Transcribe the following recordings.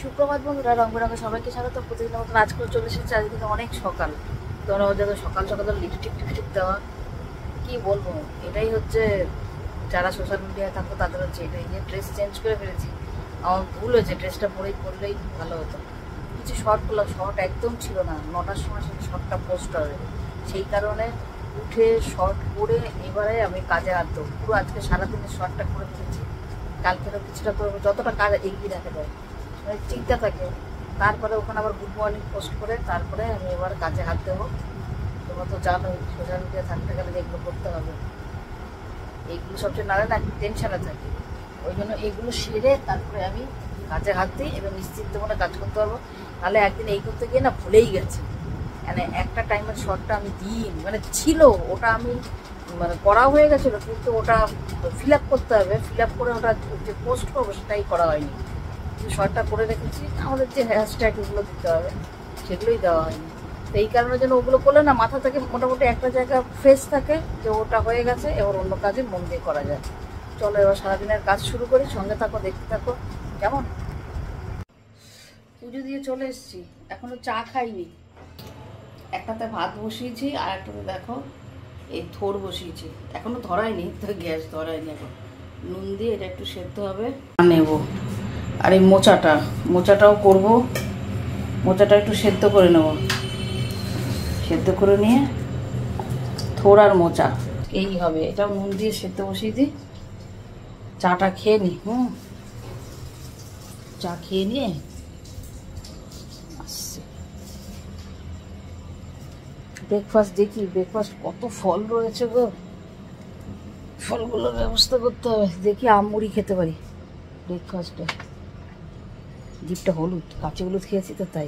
সুপ্রভাত বন্ধুরা, রংবেরঙে সবাইকে স্বাগত। প্রতিদিনের মতন আজকেও চলে এসেছে। আজকে কিন্তু অনেক সকাল, তোমরা যাতে সকাল সকাল লিপস্টিক টিপস্টিক দেওয়া, কি বলবো, এটাই হচ্ছে যারা সোশ্যাল মিডিয়ায় থাকতো তাদের হচ্ছে এটাই। যে ড্রেস চেঞ্জ করে ফেলেছি, আমার ভুল হয়েছে, ড্রেসটা পরেই করলেই ভালো হতো। কিছু শর্ট করলাম, শর্ট একদম ছিল না, 9টার সময় সেটা শর্টটা পোস্ট হবে, সেই কারণে উঠে শর্ট করে এবারে আমি কাজে আনতো। পুরো আজকে সারাদিনের শর্টটা করে ফেলেছি, কালকেরও কিছুটা করবো, যতটা কাজ এগিয়ে রাখা যায় মানে চিন্তা থাকে। তারপরে ওখানে আবার গুড মর্নিং পোস্ট করে তারপরে আমি এবার কাজে হাত দেবো। তোমরা তো জানোই সোশ্যাল মিডিয়া থাকতে গেলে এগুলো করতে হবে, এইগুলো সবচেয়ে নাড়ে না, টেনশনে থাকে। ওই জন্য এগুলো সেরে তারপরে আমি কাজে হাত দিই এবং নিশ্চিন্ত মনে কাজ করতে পারবো। তাহলে একদিন এই করতে গিয়ে না ভুলেই গেছি, মানে একটা টাইমের শর্টটা আমি দিই মানে ছিল, ওটা আমি মানে করা হয়ে গেছিলো, কিন্তু ওটা ফিল আপ করতে হবে, ফিল আপ করে ওটা যে পোস্ট করবো সেটাই করা হয়নি। শর্টটা করে রেখেছি, আমাদের যে হ্যাশট্যাগুলো দিতে হবে সেগুলোই দেওয়া হয়নি। তো এই কারণের জন্য ওগুলো করলে না মাথা থেকে মোটামুটি একটা জায়গা ফ্রেশ থাকে যে ওটা হয়ে গেছে, এবার অন্য কাজে মন দিয়ে করা যায়। চলো এবার সারাদিনের কাজ শুরু করি, সঙ্গে থাকো, দেখতে থাকো। কেমন পুজো দিয়ে চলে এসেছি, এখনো চা খাইনি। একটাতে ভাত বসিয়েছি আর একটাতে দেখো এই থোড় বসিয়েছি, এখনো ধরাইনি, তো গ্যাস ধরাইনি। এখন নুন দিয়ে এটা একটু সেদ্ধ হবে নেব। আর এই মোচাটাও করব, মোচাটা একটু সেদ্ধ করে নেব, সেদ্ধ করে নিয়ে থোড় আর মোচা এই হবে। এটাও নুন দিয়ে সেদ্ধ বসিয়ে দিই, চাটা খেয়ে নিই। চা খেয়ে নিয়ে আসছি। ব্রেকফাস্ট দেখি, ব্রেকফাস্ট কত ফল রয়েছে গো, ফলগুলোর ব্যবস্থা করতে হবে। দেখি আম মুড়ি খেতে পারি ব্রেকফাস্টে। জিভটা হলুদ, কাঁচি হলুদ খেয়েছি তো তাই।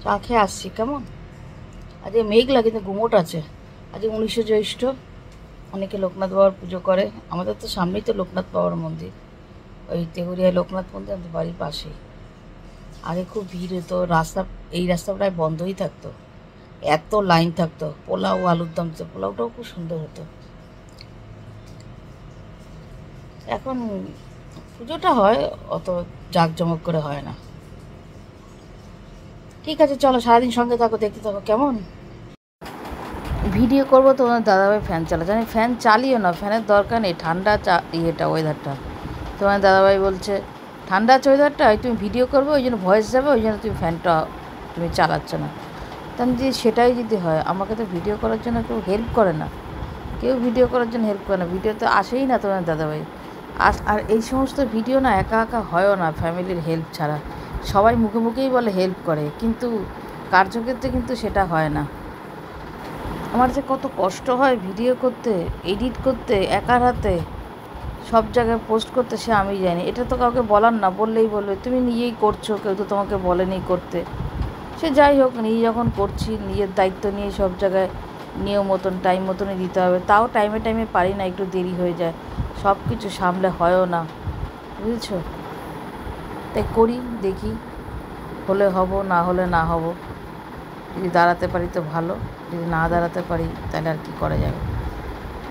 চা খেয়ে আসছি। কেমন আজকে মেঘলা কিন্তু গুমোট আছে। আজকে 19শে জ্যৈষ্ঠ, অনেকে লোকনাথ বাবার পুজো করে। আমাদের তো সামনেই তো লোকনাথ বাবার মন্দির, ওই তেগুরিয়ায় লোকনাথ মন্দির আমাদের বাড়ির পাশেই। আগে খুব ভিড় হতো, এই রাস্তা প্রায় বন্ধই থাকতো, এত লাইন থাকতো। পোলাও আলুর দম দিত, পোলাওটাও খুব সুন্দর হতো। এখন পুজোটা হয়, অত জাঁকজমক করে হয় না। ঠিক আছে চলো সারাদিন সঙ্গে থাকো, দেখতে থাকো। কেমন ভিডিও করবো তোমার দাদাভাই ফ্যান চালা, জানি ফ্যান চালিও না, ফ্যানের দরকার নেই, ঠান্ডা ওয়েদারটা। তোমার দাদাভাই বলছে ঠান্ডা আছে ওয়েদারটা, তুমি ভিডিও করবে ওই জন্য ভয়েস যাবে, ওই জন্য তুমি ফ্যানটা তুমি চালাচ্ছ না। তাহলে যদি সেটাই যদি হয়, আমাকে তো ভিডিও করার জন্য কেউ হেল্প করে না, কেউ ভিডিও করার জন্য হেল্প করে না, ভিডিও তো আসেই না তোমার দাদাভাই। আর এই সমস্ত ভিডিও না একা একা হয়ও না ফ্যামিলির হেল্প ছাড়া। সবাই মুখে মুখেই বলে হেল্প করে, কিন্তু কার্যক্ষেত্রে কিন্তু সেটা হয় না। আমার যে কত কষ্ট হয় ভিডিও করতে, এডিট করতে, একার হাতে সব জায়গায় পোস্ট করতে, সে আমি জানি। এটা তো কাউকে বলার না, বললেই বলবে তুমি নিজেই করছো, কেউ তো তোমাকে বলেনি করতে। সে যাই হোক, নিজে যখন করছি নিজের দায়িত্ব নিয়ে সব জায়গায় নিয়ম মতন টাইম মতনই দিতে হবে। তাও টাইমে টাইমে পারি না, একটু দেরি হয়ে যায়, সব কিছু সামলে হয়ও না, বুঝেছো। তাই করি, দেখি হলে হব, না হলে না হব। যদি দাঁড়াতে পারি তো ভালো, যদি না দাঁড়াতে পারি তাহলে আর কি করা যাবে।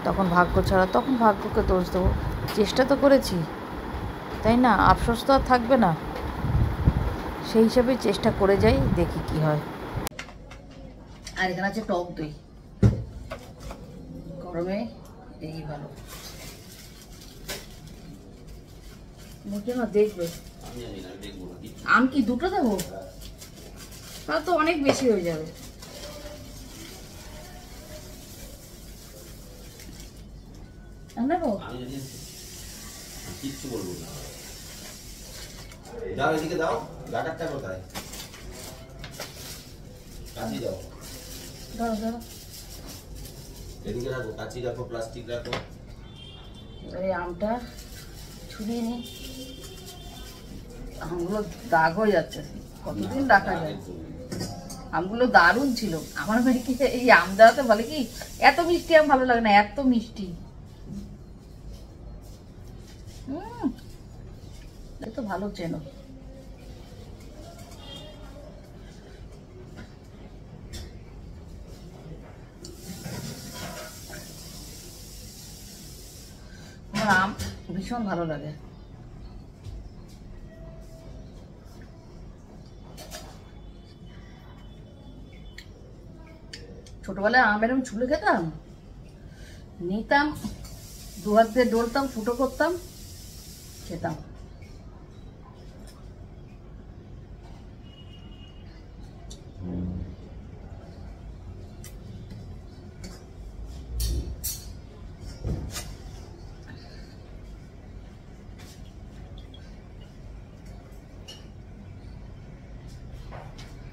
তখন ভাগ্য ছাড়া, তখন ভাগ্যকে দোষ দেবো। চেষ্টা তো করেছি, তাই না, আফসোস তো আর থাকবে না। সেই হিসাবে চেষ্টা করে যাই, দেখি কি হয়। আর এখানে আছে টক দই, গরমে এই ভালো। মুখে না দেখবে আম কি দুটো দেবো, তা তো অনেক বেশি হয়ে যাবে। নেবো কিচ্ছু বলবো না, দাও এদিকে দাও, গাটারটা কোথায়, কাঁচি দাও, ধরো ধরো, এদিকে রাখো, কাঁচি রাখো, প্লাস্টিক রাখো। এই আমটা ছুরিয়ে নি, আমগুলো দাগ হয়ে যাচ্ছে, কতদিন রাখা যায়। আমগুলো দারুণ ছিল। আমার মেয়েকে এই আম দেওয়াতে বলে কি এত মিষ্টি আম ভালো লাগে না, এত মিষ্টি। তো ভালো চেনো। আমার আম ভীষণ ভালো লাগে। ছোটবেলায় আম এরকম ছুলে খেতাম, নিতাম, দু হাত দিয়ে ডলতাম, ফুটো করতাম, খেতাম।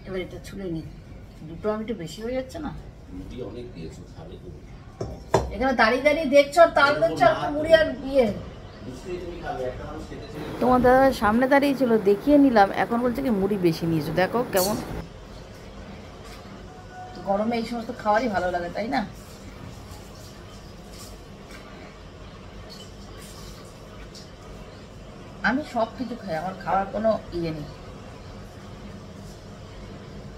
এবার এটা ছুলে নি, দুটো আমি একটু বেশি হয়ে যাচ্ছে না? মুড়ি অনেক দিয়েছো, খাবে তুমি। এখানে দাঁড়িয়ে দাঁড়িয়ে দেখছো আর তাল দেখছো আর মুড়ি আর বিয়ে। নিশ্চয়ই তুমি খাবে, একটা মানুষ খেতে চেয়ে। তোমার দাদা সামনে দাঁড়িয়ে ছিল, দেখিয়ে নিলাম, এখন বলছে কি মুড়ি বেশি নিয়েছো। দেখো কেমন, গরমে এই সমস্ত খাবারই ভালো লাগে, তাই না? আমি সব কিছু খাই, আমার খাওয়ার কোনো ইয়ে নেই।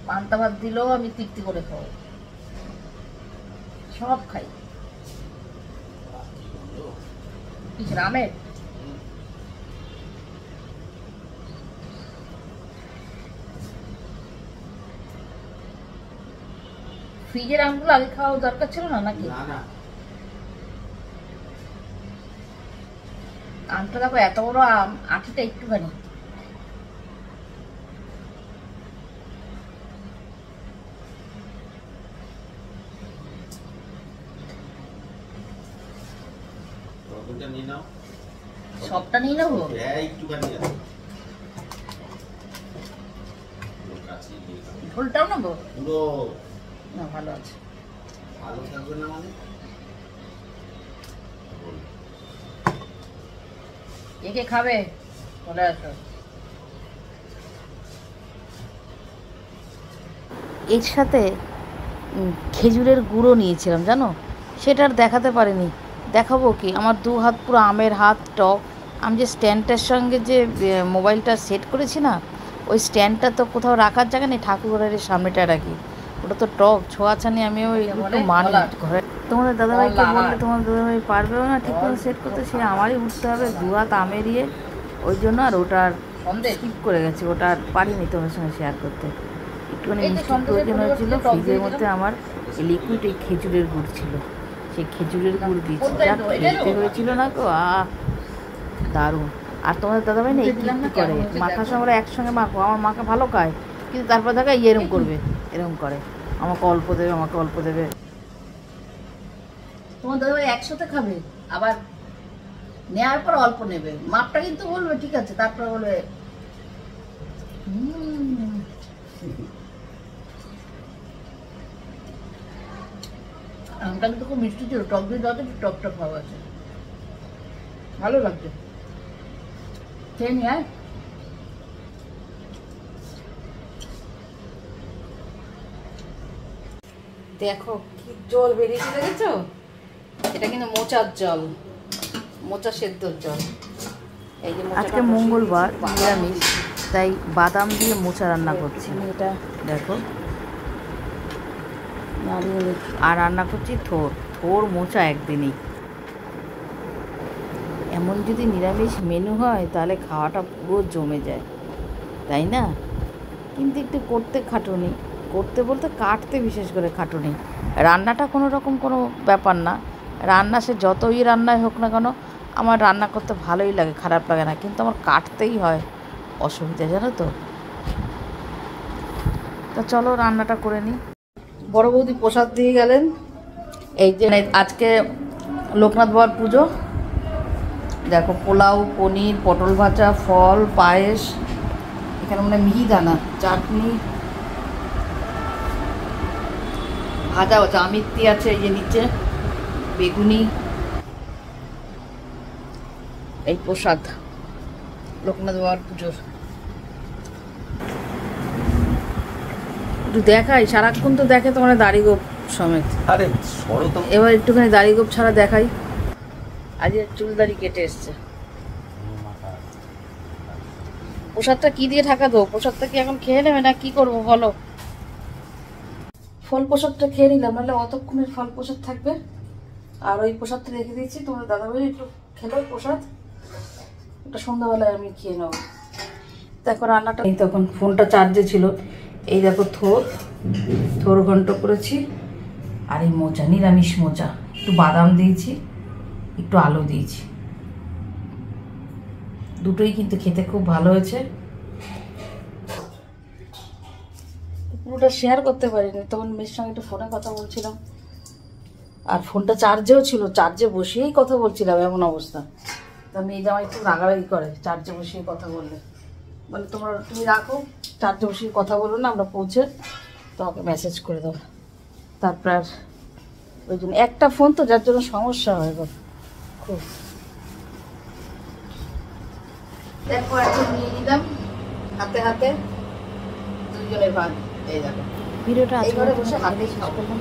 পান্তা ভাত দিলেও আমি তৃপ্তি করে খাবো, সব খাই। রামের ফ্রিজের আমগুলো আগে খাওয়া দরকার ছিল না নাকি? না আমটা দেখো এত বড় আম, আঠিটা একটুখানি। ওটা নিয়ে নাও, সবটা নিয়ে নেবো? হ্যাঁ একটুখানি আছে, কাছে দিয়ে খাও। ঝোলটাও নেবো? পুরো না, ভালো আছে। ভালো থাকবে না মানে? কে কে খাবে চলে আসো। এর সাথে খেজুরের গুঁড়ো নিয়েছিলাম জানো, সেটা আর দেখাতে পারিনি। দেখাবো কি, আমার দু হাত পুরো আমের হাত টক। আমি যে স্ট্যান্ডটার সঙ্গে যে মোবাইলটা সেট করেছি না, ওই স্ট্যান্ডটা তো কোথাও রাখার জায়গা নেই, ঠাকুরঘরের সামনেটা রাখি। ওটা তো টক ছোঁয়াছানি, আমি ওই একটু মানি ঘরে। তোমাদের দাদাভাইকে বললে তোমার দাদাভাই পারবেও না ঠিক করে সেট করতে, সে আমারই উঠতে হবে দু হাত আমের ইয়ে। ওই জন্য আর ওটা আর স্কিপ করে গেছি, ওটা আর পারিনি তোমার সঙ্গে শেয়ার করতে। একটুখানি মিষ্টির প্রয়োজন হয়েছিল, ফ্রিজের মধ্যে আমার লিকুইড এই খেজুরের গুড় ছিল, সেই খেজুরের গুড় দিয়েছি, যা খেতে হয়েছিল না তো, দারুণ। আর তোমাদের দাদাভাই না এই কী করে, মাখার সময় একসঙ্গে মাখো, আমার মাখা ভালো খায়, কিন্তু তারপর দেখা এরম করবে, এরম করে, আমাকে অল্প দেবে, আমাকে অল্প দেবে। তোমার দাদাভাই একসাথে খাবে, আবার নেওয়ার পর অল্প নেবে, মাপটা কিন্তু বলবে ঠিক আছে, তারপর বলবে আমটা কিন্তু খুব মিষ্টি ছিল, টক দিয়ে দেওয়াতে টক টক ভাব আছে, ভালো লাগছে। খেয়ে নি। দেখো কি জল বেরিয়েছে, দেখেছো? এটা কিন্তু মোচার জল, মোচা সেদ্ধর জল। এই যে আজকে মঙ্গলবার, নিরামিষ, তাই বাদাম দিয়ে মোচা রান্না করছি। এটা দেখো, আর রান্না করছি থোর মোচা একদিনই। এমন যদি নিরামিষ মেনু হয় তাহলে খাওয়াটা পুরো জমে যায়, তাই না? কিন্তু একটু করতে খাটুনি, করতে বলতে কাটতে বিশেষ করে খাটুনি। রান্নাটা কোনো রকম কোনো ব্যাপার না, রান্না সে যতই রান্নাই হোক না কেন, আমার রান্না করতে ভালোই লাগে, খারাপ লাগে না, কিন্তু আমার কাটতেই হয় অসুবিধা, জানো তো। তো চলো রান্নাটা করে নিই। বড় বৌদি প্রসাদ দিয়ে গেলেন, এই যে আজকে লোকনাথ বাবার পুজো। দেখো পোলাও, পনির, পটল ভাজা, ফল, পায়েস, এখানে মানে মিহিদানা, চাটনি, ভাজা ভাজা আমিত্তি আছে, এই যে নিচে বেগুনি। এই প্রসাদ লোকনাথ বাবার পুজোর। একটু দেখাই, সারাক্ষণ তো দেখে তোমার দাড়ি গোপ সমেত। আরে সরো তো, এবার একটুখানি দাড়ি গোপ ছাড়া দেখাই। আজকে চুল দাড়ি কেটে এসছে। প্রসাদটা কি দিয়ে ঢাকা দেবো? প্রসাদটা কি এখন খেয়ে নেবে না কি করবো বলো? ফল প্রসাদটা খেয়ে নিলাম, নাহলে অতক্ষণের ফল প্রসাদ থাকবে। আর ওই প্রসাদটা রেখে দিয়েছি, তোমার দাদাভাই একটু খেলো প্রসাদ, ওটা সন্ধ্যাবেলায় আমি খেয়ে নেবো। তো এখন রান্নাটা তখন ফোনটা চার্জে ছিল। এই দেখো থোর ঘন্ট করেছি, আর এই মোচা, নিরামিষ মোচা, একটু বাদাম দিয়েছি, একটু আলু দিয়েছি, দুটোই কিন্তু খেতে খুব ভালো হয়েছে। পুরোটা শেয়ার করতে পারিনি, তখন মেয়ের সঙ্গে একটু ফোনে কথা বলছিলাম, আর ফোনটা চার্জেও ছিল, চার্জে বসিয়েই কথা বলছিলাম, এমন অবস্থা। তা মেয়ে জামাই একটু রাগারাগি করে চার্জে বসিয়ে কথা বললে, বলে তুমি রাখো, চার্জে বসিয়ে কথা বলো না, আমরা পৌঁছে তোমাকে মেসেজ করে দেবো। তারপর আর ওই জন্য একটা ফোন তো, যার জন্য সমস্যা হয় গো খুব। দেখো এখন নিয়ে নিলাম হাতে হাতে দুজনের ভাগ, এই দেখো ভিডিওটা এই ঘরে বসে হাতে শেষ করলাম।